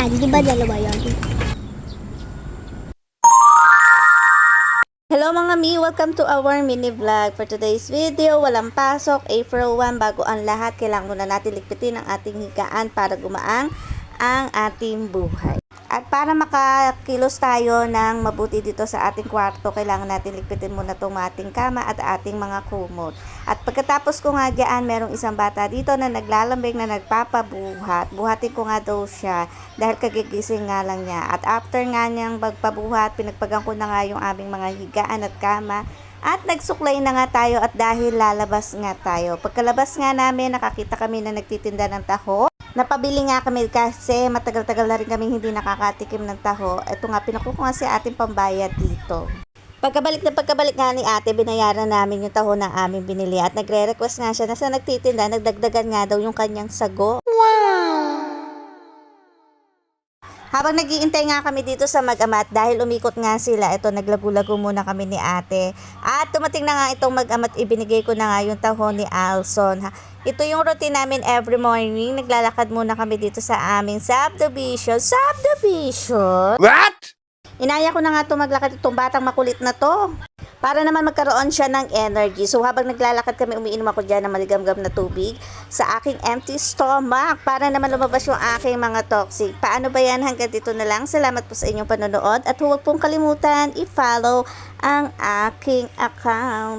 yan. Di ba dalawa yan? Hello mga mi! Welcome to our mini vlog. For today's video, walang pasok, April 1, bago ang lahat, kailangan muna natin ligpitin ang ating higaan para gumaang ang ating buhay. At para makakilos tayo ng mabuti dito sa ating kwarto, kailangan natin ligpitin muna itong ating kama at ating mga kumot. At pagkatapos ko nga dyan, merong isang bata dito na naglalambing na nagpapabuhat. Buhatin ko nga daw siya dahil kagigising nga lang niya. At after nga niyang magpabuhat, pinagpagan ko na nga yung aming mga higaan at kama. At nagsuklay na nga tayo at dahil lalabas nga tayo. Pagkalabas nga namin, nakakita kami na nagtitinda ng taho. Napabili nga kami kasi matagal-tagal na rin kami hindi nakakatikim ng taho. Ito nga, pinakuha si ating pambayad dito. Pagkabalik nga ni ate, binayaran namin yung taho na aming binili. At nagre-request nga siya na sa nagtitinda, nagdagdagan nga daw yung kanyang sago. Habang nag-iintay nga kami dito sa mag-amat, dahil umikot nga sila, ito naglago-lago muna kami ni ate. At tumating na nga itong mag-amat, ibinigay ko na nga yung taho ni Alson. Ito yung routine namin every morning. Naglalakad muna kami dito sa aming subdivision. Subdivision? What? Inaya ko na nga ito maglakad, itong batang makulit na to. Para naman magkaroon siya ng energy. So habang naglalakad kami, umiinom ako dyan ng maligamgam na tubig sa aking empty stomach para naman lumabas yung aking mga toxic. Paano ba yan? Hanggang dito na lang. Salamat po sa inyong panonood at huwag pong kalimutan i-follow ang aking account.